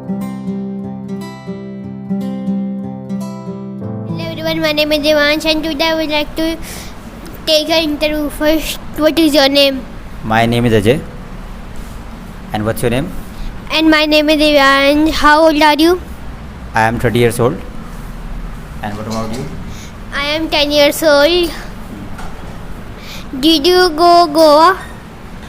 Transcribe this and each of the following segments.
Hello everyone, my name is Devansh and today I would like to take an interview. First, what is your name? My name is Ajay. And what's your name? And my name is Devansh. How old are you? I am 30 years old. And what about you? I am 10 years old. Did you go Goa?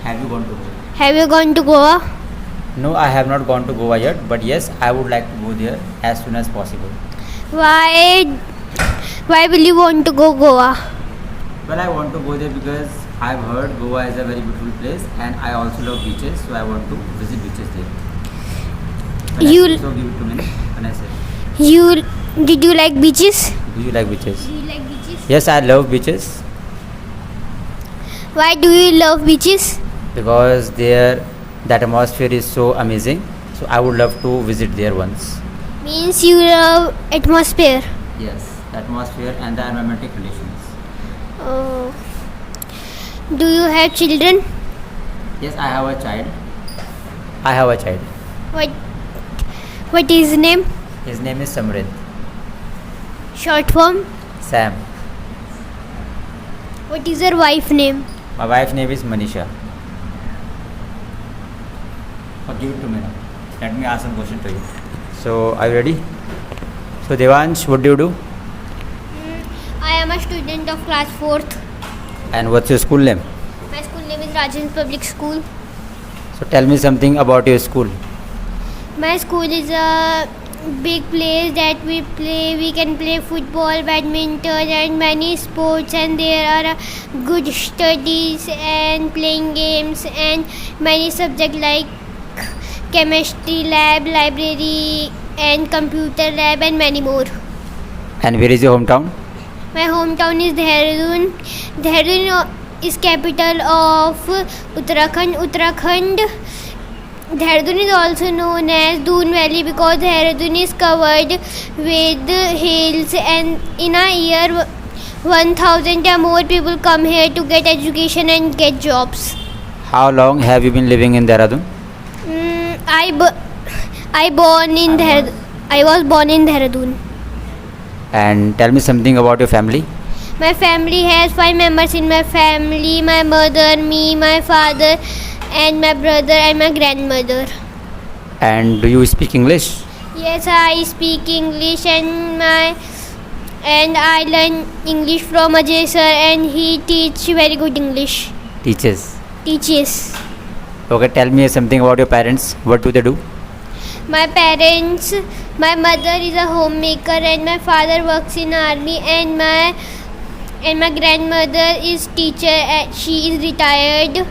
Have you gone to Goa? Have you gone to Goa? No, I have not gone to Goa yet, but yes, I would like to go there as soon as possible. Why will you want to go Goa? Well, I want to go there because I've heard Goa is a very beautiful place and I also love beaches, so I want to visit beaches there. So give it to me when I say. Did you like beaches? Do you like beaches? Do you like beaches? Yes, I love beaches Why do you love beaches? because there that atmosphere is so amazing. So I would love to visit there once. Means you love atmosphere. Yes, the atmosphere and the environmental conditions. Oh. Do you have children? Yes, I have a child. I have a child. What is his name? His name is Samrit. Short form? Sam. What is your wife name? My wife's name is Manisha. Give it to me now. Let me ask some question to you. So, are you ready? So, Devansh, what do you do? I am a student of class 4th. And what's your school name? My school name is Rajendra Public School. So, tell me something about your school. My school is a big place that we play. We can play football, badminton and many sports, and there are good studies and playing games and many subjects like chemistry lab, library and computer lab and many more. And where is your hometown? My hometown is Dehradun. Dehradun is capital of Uttarakhand. Dehradun is also known as Doon Valley because Dehradun is covered with hills, and in a year 1000 or more people come here to get education and get jobs. How long have you been living in Dehradun? I was born in Dehradun. And tell me something about your family. My family has 5 members in my family: my mother, me, my father, and my brother and my grandmother. And do you speak English? Yes, I speak English and I learn English from Ajay sir, and he teach very good English. Teaches. Okay, tell me something about your parents. What do they do? My parents, my mother is a homemaker and my father works in army, and my grandmother is teacher. She is retired,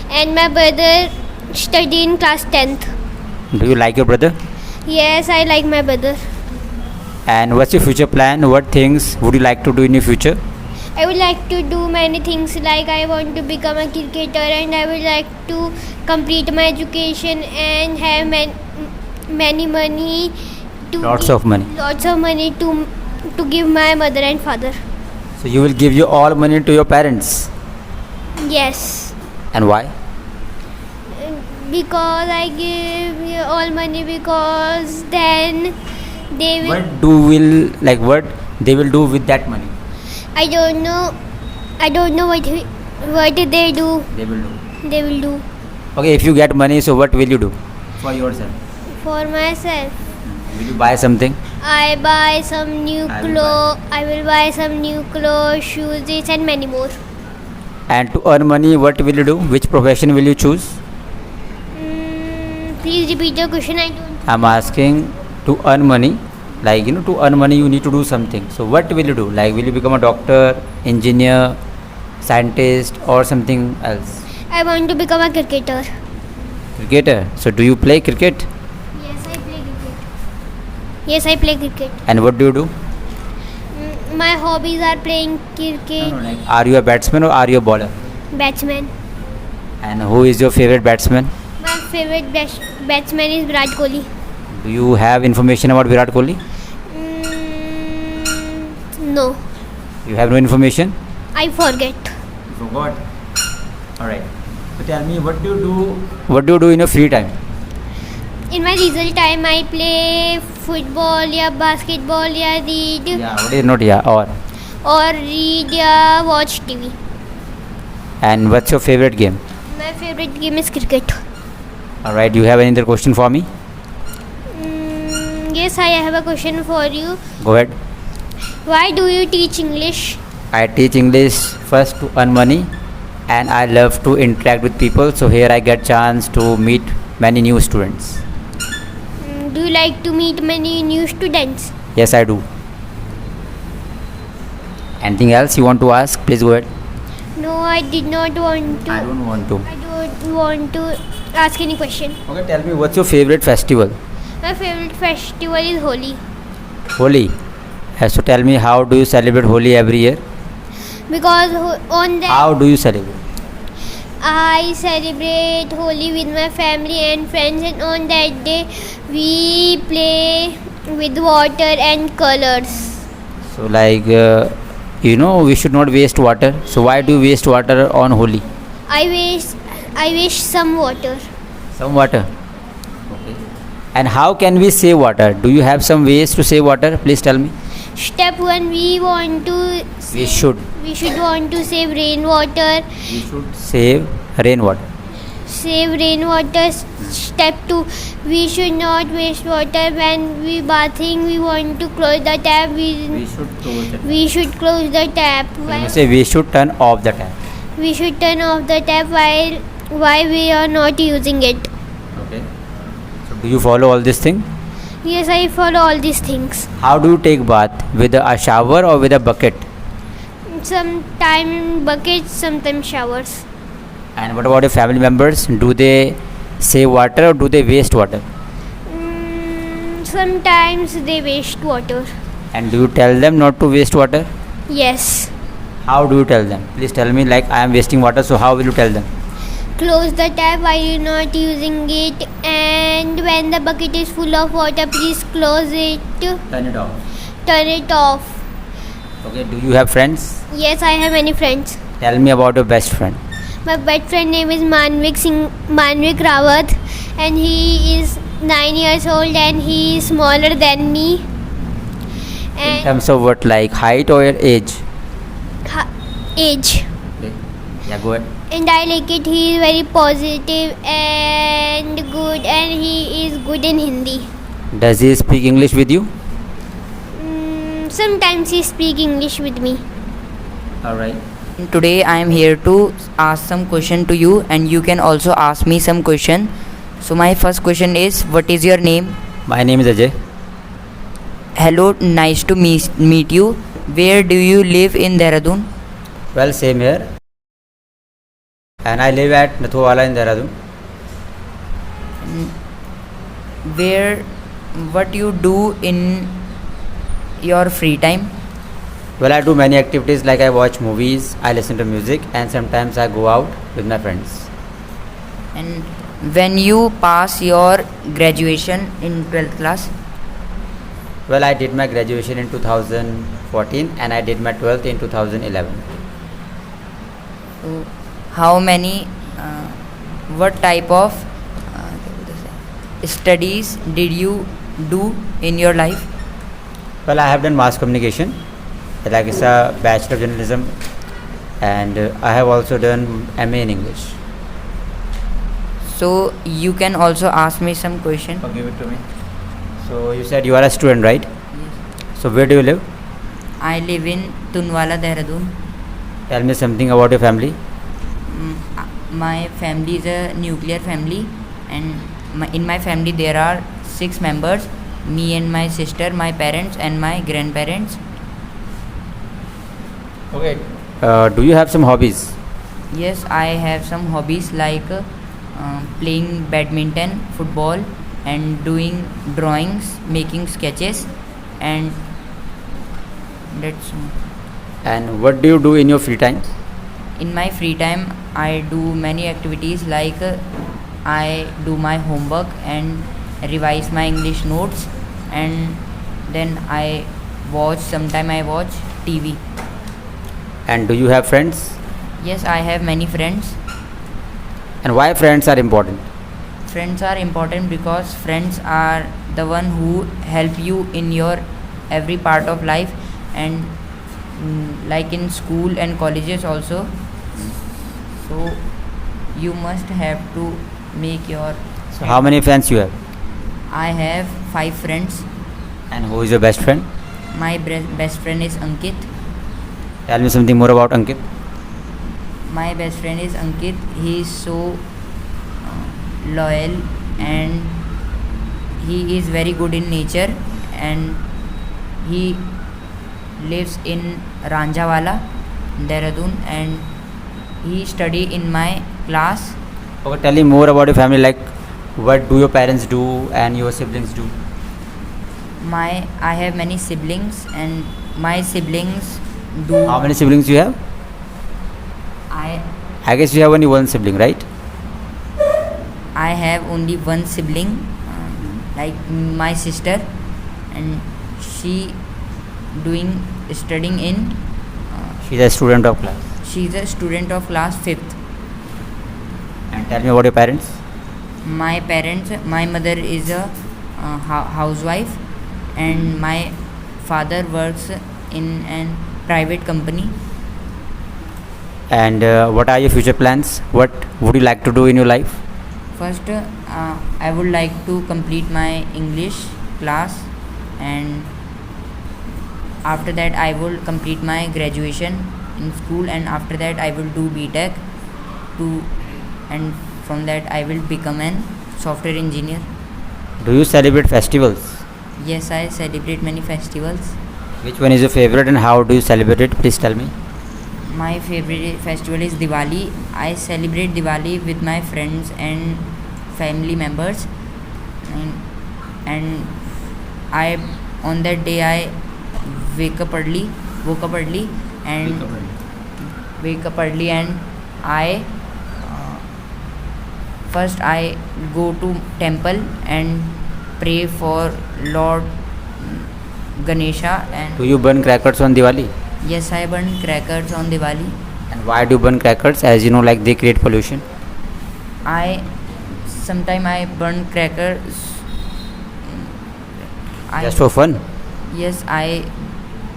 and my brother study in class 10th. Do you like your brother? Yes, I like my brother. And what's your future plan? What things would you like to do in your future? I would like to do many things, like I want to become a cricketer, and I would like to complete my education and have many money to Lots of money to give my mother and father. So you will give all money to your parents. Yes, And why? because I give all money because then they will. What they will do with that money? I don't know what they do. They will do. They will do Okay, if you get money, so what will you do for yourself? for myself. Will you buy something? I buy some new I will clothes. I will buy some new clothes, shoes, this and many more. And to earn money, what will you do? Which profession will you choose? Please repeat your question. I don't. I'm asking to earn money. To earn money, you need to do something. So what will you do? Will you become a doctor, engineer, scientist, or something else? I want to become a cricketer. Cricketer. So do you play cricket? Yes, I play cricket. And what do you do? My hobbies are playing cricket. Are you a batsman or are you a bowler? Batsman. And who is your favorite batsman? My favorite batsman is Virat Kohli. Do you have information about Virat Kohli? No, You have no information? I forget. You forgot? Alright. So tell me, what do you do in your free time? In my leisure time, I play football, या basketball, या read, Yeah, what is not yeah or? or read, या watch TV. And what's your favorite game? My favorite game is cricket. Alright, do you have any other question for me? Yes, I have a question for you. Go ahead. Why do you teach English? I teach English first to earn money, and I love to interact with people, so here I get chance to meet many new students. Do you like to meet many new students? Yes, I do. Anything else you want to ask? Please go ahead. No, I did not want to. I don't want to. I don't want to ask any question. Okay, tell me what's your favorite festival? My favorite festival is Holi Holi. So tell me, how do you celebrate Holi every year? because on that How do you celebrate? I celebrate Holi with my family and friends, and on that day we play with water and colors. So like we should not waste water. So why do you waste water on Holi? I wish some water. Some water. Okay. And how can we save water? Do you have some ways to save water? Please tell me. Step 1, we want to We should want to save rainwater. save rainwater. Save rainwater. Step 2, we should not waste water when we bathing. We want to close the tap. We should close the tap. You say we should turn off the tap. We should turn off the tap while we are not using it. Okay. So do you follow all these things? Yes, I follow all these things. How do you take bath? With a shower or with a bucket? Sometimes buckets, sometimes showers. And what about your family members? Do they save water or do they waste water? Sometimes they waste water. And do you tell them not to waste water? Yes. How do you tell them? Please tell me, like I am wasting water, so how will you tell them? Close the tap while you're not using it, and when the bucket is full of water, please close it. Turn it off. Turn it off. Okay, do you have friends? Yes, I have many friends. Tell me about your best friend. My best friend name is Manvik Rawat, and he is 9 years old and he is smaller than me. In And terms of what, like height or age? age. Okay. Yeah, go ahead. And I like it. He is very positive and good, and he is good in Hindi. Does he speak English with you? Sometimes he speaks English with me. Alright. Today I am here to ask some question to you, and you can also ask me some question. So my first question is, what is your name? My name is Ajay. Hello, nice to meet you. Where do you live in Dehradun? Well, same here. And I live at Nathowala in Dehradun. What you do in your free time? Well, I do many activities, like I watch movies, I listen to music, and sometimes I go out with my friends. And when you pass your graduation in 12th class? Well, I did my graduation in 2014 and I did my 12th in 2011. So what type of studies did you do in your life? Well, I have done mass communication, like it's a Bachelor of Journalism, and I have also done MA in English. So you can also ask me some question. Give it to me. So you said you are a student, right? Yes. So where do you live? I live in Tunwala, Dehradun. Tell me something about your family. My family is a nuclear family, and in my family there are 6 members: me and my sister, my parents and my grandparents. Okay. Do you have some hobbies? Yes, I have some hobbies like playing badminton, football, and doing drawings, making sketches, and that's all. And what do you do in your free time? In my free time I do many activities like I do my homework and revise my English notes, and then I watch TV. And do you have friends? Yes, I have many friends. And why friends are important? Friends are important because friends are the one who help you in your every part of life, and like in school and colleges also. So you must have to make your. So how many friends you have? I have 5 friends. And who is your best friend? My best friend is Ankit. Tell me something more about Ankit. My best friend is Ankit. He is so loyal, and he is very good in nature, and he lives in Ranjawala, Dehradun, and he study in my class. Okay, tell me more about your family. Like, what do your parents do and your siblings do? I have many siblings, and my siblings do. How many siblings you have? I guess you have only one sibling, right? I have only one sibling, like my sister, and she studying in. She's a student of class. She's a student of class 5th. And tell me about your parents. My parents, my mother is a housewife, and my father works in a private company. And what are your future plans? What would you like to do in your life? First, I would like to complete my English class, and after that I will complete my graduation in school, and after that I will do BTech and from that I will become an software engineer. Do you celebrate festivals? Yes, I celebrate many festivals. Which one is your favorite and how do you celebrate it? Please tell me. My favorite festival is Diwali. I celebrate Diwali with my friends and family members, and I on that day I woke up early and I first I go to temple and pray for Lord Ganesha. And Do you burn crackers on Diwali? yes, I burn crackers on Diwali. And why do you burn crackers? As you know, like they create pollution. Sometimes I burn crackers. Just for fun. Yes, I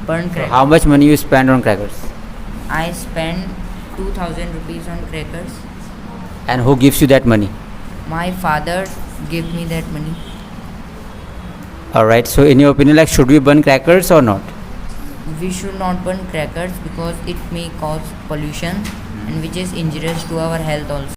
burn So crackers. how much money you spend on crackers? I spend 2,000 rupees on crackers. And who gives you that money? My father gave me that money. Alright, so in your opinion, like should we burn crackers or not? We should not burn crackers because it may cause pollution, and which is injurious to our health also.